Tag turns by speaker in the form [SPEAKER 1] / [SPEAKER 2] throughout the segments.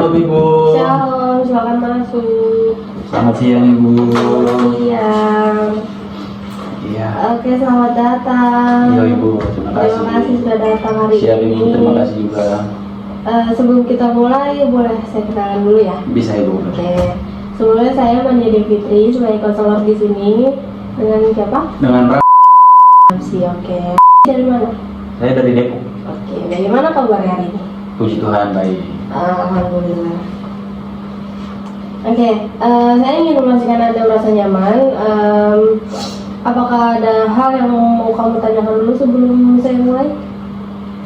[SPEAKER 1] Shalom Ibu.
[SPEAKER 2] Shalom, silakan masuk.
[SPEAKER 1] Selamat siang Ibu.
[SPEAKER 2] Siang.
[SPEAKER 1] Iya.
[SPEAKER 2] Oke, selamat datang.
[SPEAKER 1] Iya Ibu, terima kasih.
[SPEAKER 2] Terima kasih sudah datang hari
[SPEAKER 1] Siap
[SPEAKER 2] ini.
[SPEAKER 1] Ibu, terima kasih juga.
[SPEAKER 2] Sebelum kita mulai, boleh saya kenalan dulu ya?
[SPEAKER 1] Bisa Ibu.
[SPEAKER 2] Oke. Sebelumnya saya Mania Fitri sebagai konselor di sini. Dengan siapa?
[SPEAKER 1] Dengan
[SPEAKER 2] Oke. Dari mana?
[SPEAKER 1] saya dari Depok.
[SPEAKER 2] Oke. Dari mana kabarnya hari ini?
[SPEAKER 1] Puji Tuhan baik.
[SPEAKER 2] Alhamdulillah. Oke, saya ingin memastikan Anda merasa nyaman. Apakah ada hal yang mau kamu tanyakan dulu sebelum saya mulai?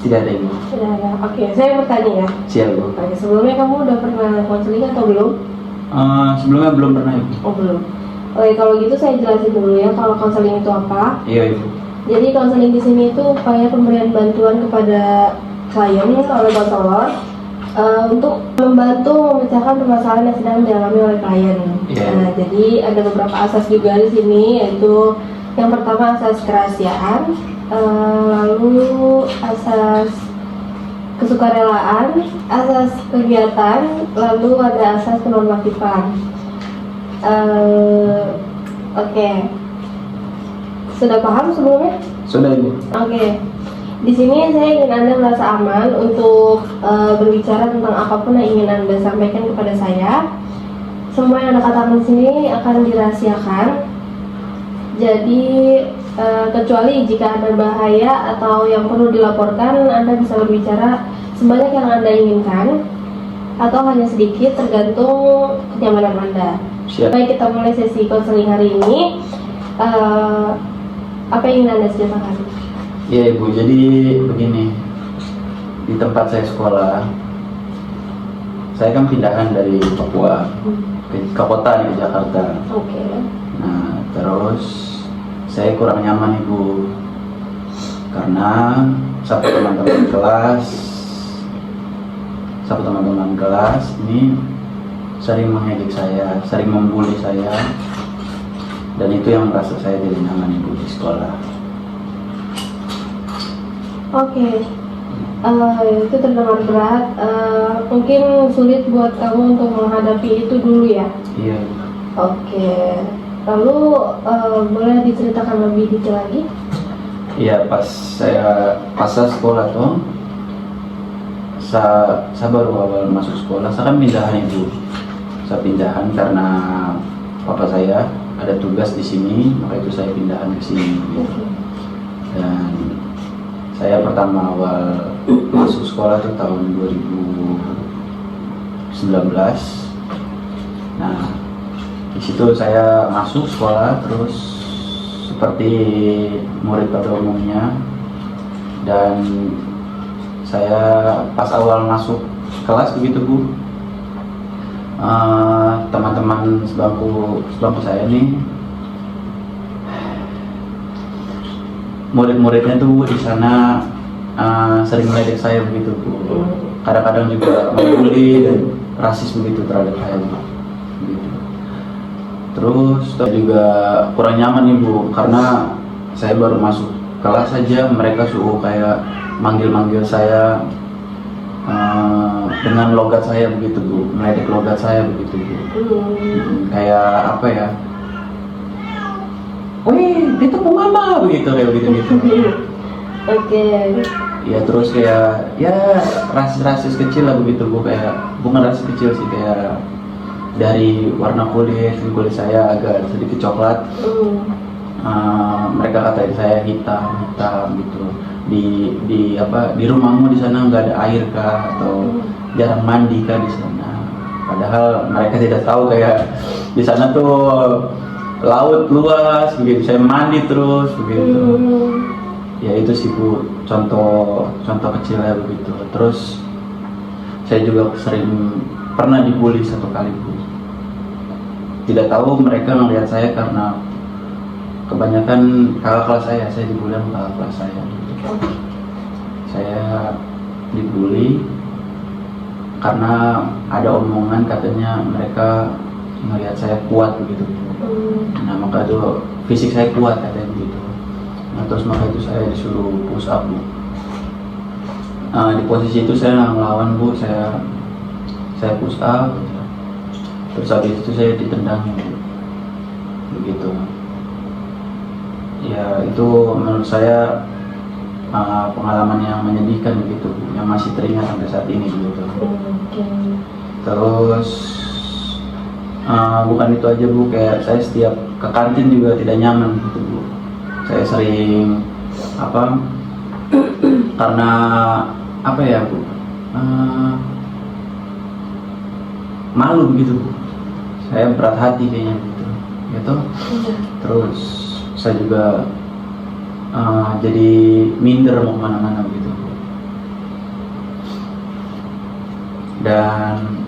[SPEAKER 1] Tidak ada Ibu.
[SPEAKER 2] Tidak ada. Oke, saya bertanya ya.
[SPEAKER 1] Siap Ibu.
[SPEAKER 2] Oke, sebelumnya kamu udah pernah konseling atau belum?
[SPEAKER 1] Sebelumnya belum pernah Ibu.
[SPEAKER 2] Oh, belum. Oke, kalau gitu saya jelasin dulu ya kalau konseling itu apa.
[SPEAKER 1] Iya Ibu.
[SPEAKER 2] Jadi konseling di sini itu upaya pemberian bantuan kepada klien oleh konselor untuk membantu memecahkan permasalahan yang sedang dialami oleh klien.
[SPEAKER 1] Yeah.
[SPEAKER 2] Nah, jadi ada beberapa asas juga di sini, yaitu yang pertama asas kerahasiaan, lalu asas kesukarelaan, asas kegiatan, lalu ada asas kenormatifan. Oke. Sudah paham sebelumnya?
[SPEAKER 1] Sudah Ibu.
[SPEAKER 2] Oke. Di sini saya ingin Anda merasa aman untuk berbicara tentang apapun yang ingin Anda sampaikan kepada saya. Semua yang Anda katakan di sini akan dirahasiakan. Jadi kecuali jika ada bahaya atau yang perlu dilaporkan, Anda bisa berbicara sebanyak yang Anda inginkan atau hanya sedikit tergantung kenyamanan Anda.
[SPEAKER 1] Siap.
[SPEAKER 2] Baik, kita mulai sesi konseling hari ini. Apa yang ingin Anda ceritakan?
[SPEAKER 1] Iya Ibu, jadi begini. Di tempat saya sekolah, saya kan pindahan dari Papua ke kota di Jakarta.
[SPEAKER 2] Oke.
[SPEAKER 1] Nah, terus saya kurang nyaman Ibu karena satu teman-teman kelas ini sering mengejek saya, sering membuli saya, dan itu yang merasa saya tidak nyaman Ibu di sekolah.
[SPEAKER 2] Oke. Itu terdengar berat. Mungkin sulit buat kamu untuk menghadapi itu dulu ya.
[SPEAKER 1] Iya.
[SPEAKER 2] Oke. Lalu boleh diceritakan lebih detail lagi?
[SPEAKER 1] Iya, pas saya sekolah tuh, saya baru awal masuk sekolah, saya kan pindahan Ibu. Saya pindahan karena papa saya ada tugas di sini, maka itu saya pindahan ke sini. Gitu. Dan saya pertama awal masuk sekolah itu tahun 2019. Nah, di situ saya masuk sekolah terus seperti murid pada umumnya, dan saya pas awal masuk kelas begitu Bu, teman-teman sebangku saya nih, murid-muridnya tuh di sana sering meledek saya begitu Bu. Kadang-kadang juga membuli dan rasis begitu terhadap saya Bu. Begitu. Terus saya juga kurang nyaman nih Bu, karena saya baru masuk kelas saja mereka suruh kayak manggil-manggil saya dengan logat saya begitu Bu, meledek logat saya begitu Bu. Kayak apa ya? Wih, itu mau mama begitu kayak gitu.
[SPEAKER 2] Oke.
[SPEAKER 1] Ya terus kayak ya rasis kecil lah begitu Bu, kayak bukan rasis kecil sih, kayak dari warna kulit saya agak sedikit coklat. Mereka katain saya hitam gitu. Di rumahmu di sana nggak ada air kah, atau jarang mandi kah di sana? Padahal mereka tidak tahu kayak di sana tuh laut luas begitu, saya mandi terus begitu. Ya itu sih Bu, contoh kecilnya begitu. Terus saya juga pernah dibully satu kali Bu. Tidak tahu mereka ngelihat saya karena kebanyakan kakak kelas saya dibully sama kakak kelas saya. Saya dibully karena ada omongan katanya mereka melihat saya kuat begitu. Nah, maka itu fisik saya kuat katanya begitu. Nah, terus maka itu saya disuruh push up Bu. Di posisi itu saya nggak ngelawan Bu, saya saya push up, terus habis itu saya ditendang begitu. Ya itu menurut saya pengalaman yang menyedihkan begitu, yang masih teringat sampai saat ini begitu. Terus bukan itu aja Bu, kayak saya setiap ke kantin juga tidak nyaman gitu Bu. Saya sering karena apa ya Bu, malu gitu Bu. Saya berat hati kayaknya gitu. Terus saya juga jadi minder mau kemana-mana gitu. Dan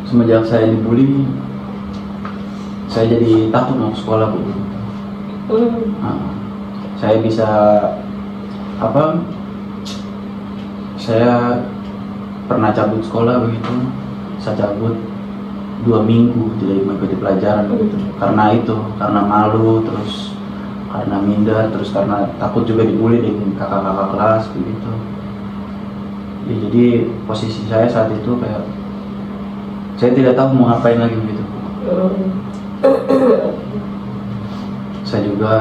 [SPEAKER 1] semenjak saya dibully, saya jadi takut mau ke sekolah Bu. Saya bisa saya pernah cabut sekolah begitu. Saya cabut 2 minggu tidak mengikuti pelajaran begitu. Karena malu, terus karena minder, terus karena takut juga dibully dengan kakak-kakak kelas begitu. Ya, jadi posisi saya saat itu kayak saya tidak tahu mau ngapain lagi begitu. Saya juga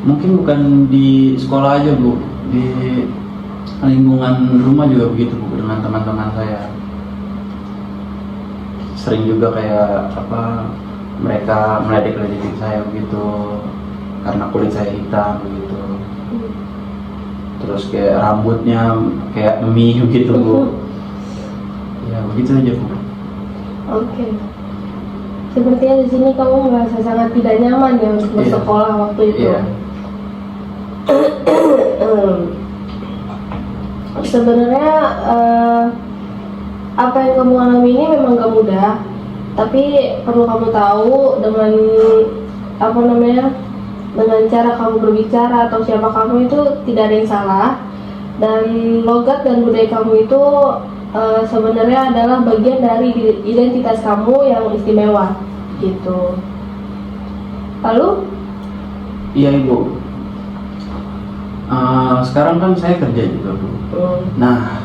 [SPEAKER 1] mungkin bukan di sekolah aja Bu, di lingkungan rumah juga begitu Bu, dengan teman-teman saya. Sering juga kayak mereka meledek-ledekin saya begitu karena kulit saya hitam begitu. Terus kayak rambutnya kayak mie begitu Bu. Ya begitu aja Bu.
[SPEAKER 2] Oke. Sepertinya di sini kamu merasa sangat tidak nyaman ya untuk bersekolah waktu itu. Sebenarnya apa yang kamu alami ini memang gak mudah, tapi perlu kamu tahu dengan dengan cara kamu berbicara atau siapa kamu itu tidak ada yang salah, dan logat dan budaya kamu itu sebenarnya adalah bagian dari identitas kamu yang istimewa gitu. Lalu? Iya
[SPEAKER 1] Ibu. Sekarang kan saya kerja juga Bu. Nah,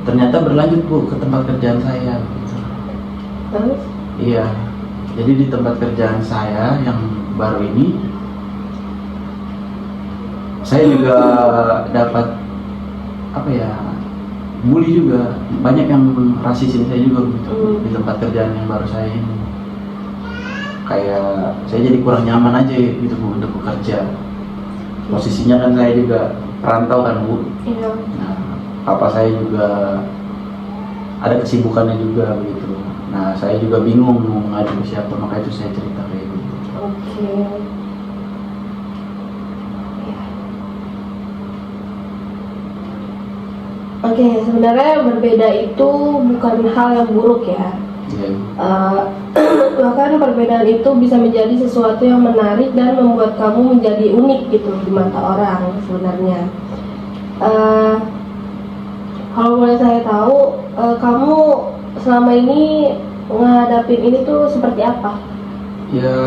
[SPEAKER 1] ternyata berlanjut Bu ke tempat kerjaan saya.
[SPEAKER 2] Terus?
[SPEAKER 1] Iya. Jadi di tempat kerjaan saya yang baru ini, saya juga dapat bully juga. Banyak yang rasisin saya juga begitu di tempat kerjaan yang baru saya ini. Kayak saya jadi kurang nyaman aja gitu Bu untuk bekerja. Posisinya kan saya juga perantau kan Bu.
[SPEAKER 2] Iya.
[SPEAKER 1] Nah, papa saya juga ada kesibukannya juga begitu. Nah, saya juga bingung mau ngadu ke siapa, maka itu saya cerita kayak gitu.
[SPEAKER 2] Oke. Oke, sebenarnya berbeda itu bukan hal yang buruk ya. Bahkan perbedaan itu bisa menjadi sesuatu yang menarik dan membuat kamu menjadi unik gitu di mata orang sebenarnya. Kalau boleh saya tahu, kamu selama ini menghadapin ini tuh seperti apa?
[SPEAKER 1] Ya,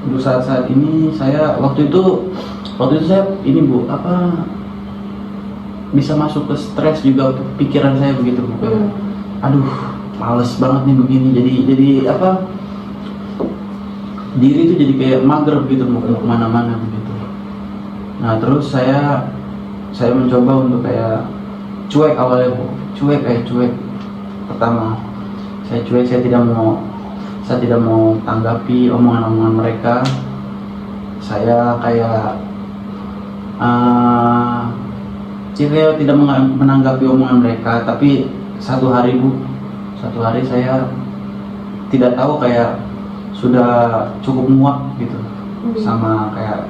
[SPEAKER 1] untuk saat ini saya waktu itu saya ini Bu, bisa masuk ke stres juga untuk pikiran saya begitu Bu. Aduh, males banget nih begini. Jadi diri itu jadi kayak mager gitu mau kemana-mana begitu. Nah terus saya mencoba untuk kayak cuek awalnya Bu, cuek. Pertama saya cuek, saya tidak mau tanggapi omongan-omongan mereka. Saya kayak tidak menanggapi omongan mereka. Tapi satu hari saya tidak tahu kayak sudah cukup muak gitu sama kayak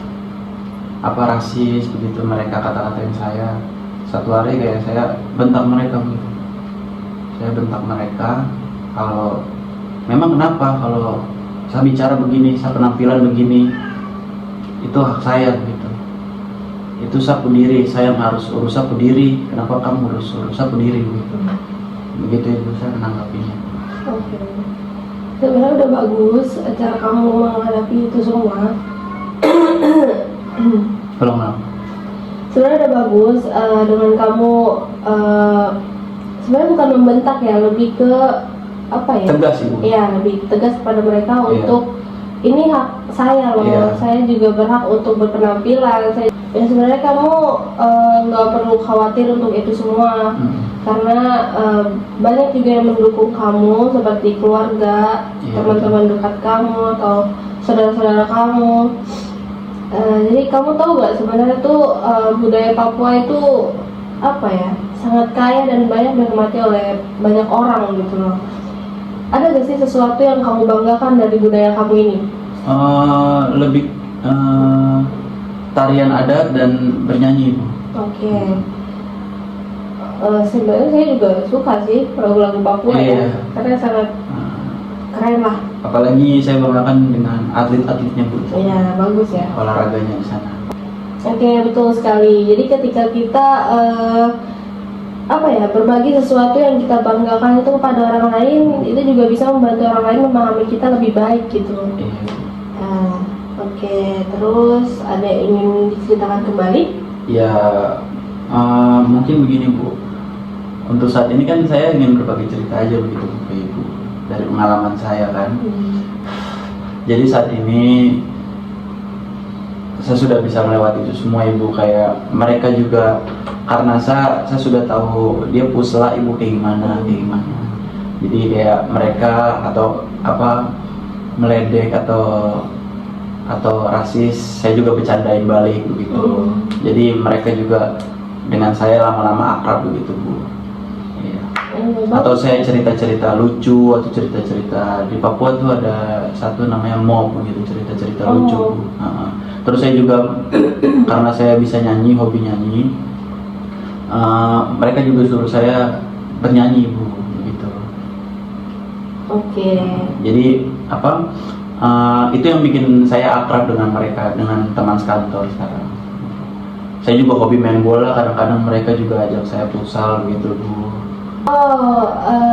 [SPEAKER 1] rasis begitu mereka kata-katain saya. Satu hari kayak saya bentak mereka gitu. Saya bentak mereka kalau memang kenapa kalau saya bicara begini, saya penampilan begini, itu hak saya gitu. Itu sapu diri, saya harus urus sapu diri. Kenapa kamu urus sapu diri gitu? Begitu itu saya menanggapinya.
[SPEAKER 2] Oke. Sebenarnya udah bagus cara kamu menghadapi itu semua.
[SPEAKER 1] Tolong.
[SPEAKER 2] sebenarnya udah bagus dengan kamu sebenarnya bukan membentak ya, lebih ke apa ya?
[SPEAKER 1] Tegas Ibu.
[SPEAKER 2] Iya, lebih tegas kepada mereka
[SPEAKER 1] Iya.
[SPEAKER 2] untuk ini hak saya loh,
[SPEAKER 1] Iya.
[SPEAKER 2] saya juga berhak untuk berpenampilan. Ya sebenarnya kamu nggak perlu khawatir untuk itu semua, karena banyak juga yang mendukung kamu seperti keluarga,
[SPEAKER 1] Iya.
[SPEAKER 2] teman-teman dekat kamu atau saudara-saudara kamu. Jadi kamu tahu nggak sebenarnya tuh budaya Papua itu apa ya, sangat kaya dan banyak dinikmati oleh banyak orang gitu loh. Ada gak sih sesuatu yang kamu banggakan dari budaya kamu ini?
[SPEAKER 1] Lebih tarian adat dan bernyanyi Ibu.
[SPEAKER 2] Oke. Sebenarnya saya juga suka sih lagu-lagu Papua
[SPEAKER 1] Iya.
[SPEAKER 2] ya, karena sangat keren lah.
[SPEAKER 1] Apalagi saya banggakan dengan atlet-atletnya Bu.
[SPEAKER 2] Iya, bagus ya.
[SPEAKER 1] Olahraganya di sana.
[SPEAKER 2] Oke, betul sekali. Jadi ketika kita apa ya, berbagi sesuatu yang kita banggakan itu kepada orang lain, itu juga bisa membantu orang lain memahami kita lebih baik gitu.
[SPEAKER 1] Iya.
[SPEAKER 2] Oke, terus ada yang ingin diceritakan kembali?
[SPEAKER 1] Ya, mungkin begini Bu. Untuk saat ini kan saya ingin berbagi cerita aja begitu ke Ibu dari pengalaman saya kan. Jadi saat ini saya sudah bisa melewati itu semua Ibu, kayak mereka juga karena saya sudah tahu dia pusla Ibu kayak gimana. Jadi kayak mereka atau apa meledek atau rasis, saya juga bercandain balik begitu. Jadi mereka juga dengan saya lama-lama akrab begitu Bu. Iya. Atau saya cerita-cerita lucu atau cerita-cerita di Papua tuh ada satu namanya mob begitu, cerita-cerita lucu Bu. Terus saya juga karena saya bisa nyanyi, hobi nyanyi, mereka juga suruh saya bernyanyi Bu begitu.
[SPEAKER 2] Oke.
[SPEAKER 1] Jadi apa? Itu yang bikin saya akrab dengan mereka, dengan teman sekantor sekarang. Saya juga hobi main bola, kadang-kadang mereka juga ajak saya futsal gitu Bu.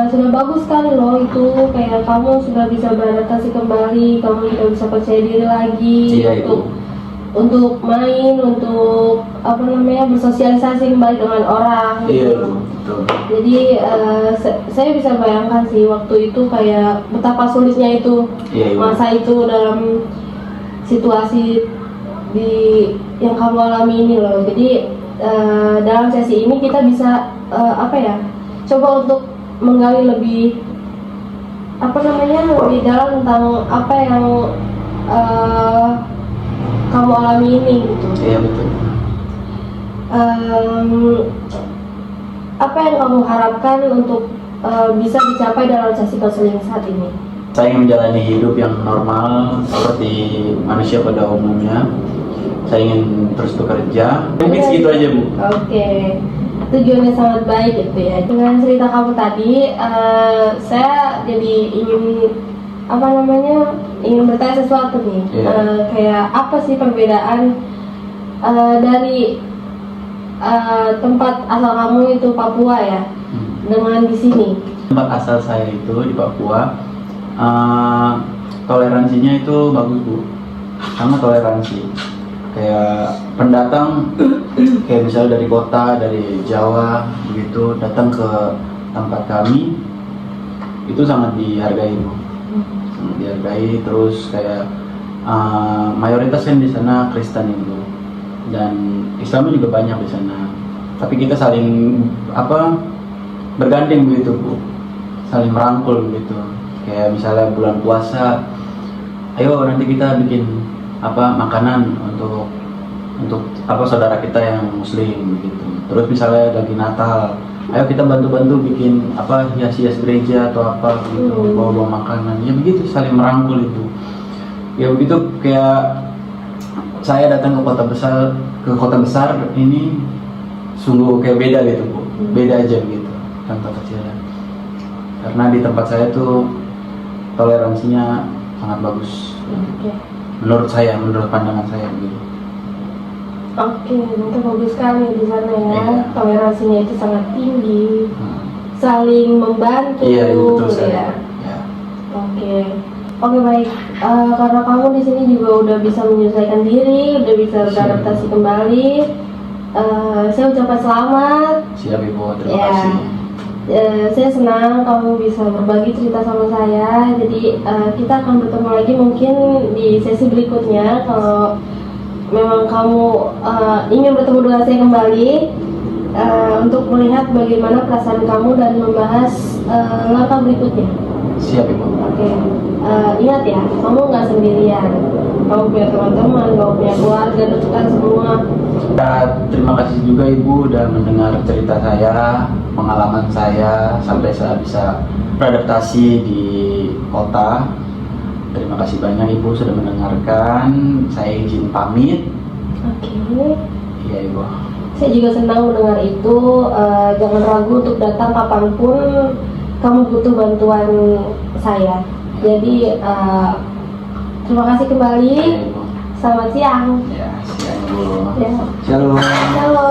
[SPEAKER 2] Sudah bagus sekali loh itu, kayak kamu sudah bisa beradaptasi kembali, kamu sudah bisa percaya diri lagi
[SPEAKER 1] Iya,
[SPEAKER 2] untuk main, untuk apa namanya, bersosialisasi kembali dengan orang
[SPEAKER 1] Iya
[SPEAKER 2] gitu.
[SPEAKER 1] betul.
[SPEAKER 2] Jadi saya bisa bayangkan sih waktu itu kayak betapa sulitnya itu,
[SPEAKER 1] Iya, Ibu.
[SPEAKER 2] masa itu dalam situasi yang kamu alami ini loh. Jadi dalam sesi ini kita bisa apa ya, coba untuk menggali lebih apa namanya, lebih dalam tentang apa yang kamu alami ini gitu.
[SPEAKER 1] Iya betul.
[SPEAKER 2] Apa yang kamu harapkan untuk bisa dicapai dalam sesi konseling saat ini?
[SPEAKER 1] Saya ingin menjalani hidup yang normal seperti manusia pada umumnya. Saya ingin terus bekerja. Mungkin segitu aja Bu.
[SPEAKER 2] Oke. Tujuannya sangat baik gitu ya. Dengan cerita kamu tadi, saya jadi ingin apa namanya, ingin bertanya sesuatu nih.
[SPEAKER 1] Iya.
[SPEAKER 2] Kayak apa sih perbedaan dari tempat asal kamu itu Papua ya, dengan di sini?
[SPEAKER 1] Tempat asal saya itu di Papua, toleransinya itu bagus Bu, sama toleransi. Kayak pendatang, kayak misalnya dari kota, dari Jawa begitu, datang ke tempat kami, itu sangat dihargai Bu. Sangat dihargai. Terus kayak mayoritas kan di sana Kristen itu, dan Islam juga banyak di sana. Tapi kita saling apa, bergandeng begitu Bu, saling merangkul begitu. Kayak misalnya bulan puasa, ayo nanti kita bikin apa makanan untuk apa saudara kita yang muslim begitu. Terus misalnya lagi Natal, ayo kita bantu-bantu bikin apa hias-hias gereja atau apa gitu, bawa-bawa makanan. Ya begitu, saling merangkul itu. Ya begitu, kayak saya datang ke kota besar ini sungguh kayak beda gitu Bu. Beda aja gitu contoh kecilnya. Karena di tempat saya tuh toleransinya sangat bagus.
[SPEAKER 2] Oke.
[SPEAKER 1] Menurut saya, menurut pandangan saya gitu.
[SPEAKER 2] Oke, itu bagus sekali di sana ya.
[SPEAKER 1] Iya.
[SPEAKER 2] Toleransinya itu sangat tinggi, saling membantu.
[SPEAKER 1] Iya, betul
[SPEAKER 2] ya.
[SPEAKER 1] saya. Ya.
[SPEAKER 2] Oke baik. Karena kamu di sini juga udah bisa menyesuaikan diri, udah bisa beradaptasi kembali. Saya ucapkan selamat.
[SPEAKER 1] Siap Ibu, terima
[SPEAKER 2] Ya.
[SPEAKER 1] kasih.
[SPEAKER 2] Saya senang kamu bisa berbagi cerita sama saya. Jadi kita akan bertemu lagi mungkin di sesi berikutnya. Kalau memang kamu ingin bertemu dengan saya kembali untuk melihat bagaimana perasaan kamu dan membahas langkah berikutnya.
[SPEAKER 1] Siap Ibu.
[SPEAKER 2] Oke. Ingat ya, kamu nggak sendirian. Kamu punya teman-teman, kamu punya keluarga dekat semua.
[SPEAKER 1] Terima kasih juga Ibu udah mendengar cerita saya, pengalaman saya sampai saya bisa beradaptasi di kota. Terima kasih banyak Ibu sudah mendengarkan. Saya izin pamit.
[SPEAKER 2] Oke.
[SPEAKER 1] Iya Ibu.
[SPEAKER 2] Saya juga senang mendengar itu. Jangan ragu untuk datang kapanpun kamu butuh bantuan saya. Jadi terima kasih kembali.
[SPEAKER 1] Iya Ibu.
[SPEAKER 2] Selamat siang.
[SPEAKER 1] Ya, siang Ibu.
[SPEAKER 2] Ya.
[SPEAKER 1] Shalom.
[SPEAKER 2] Halo.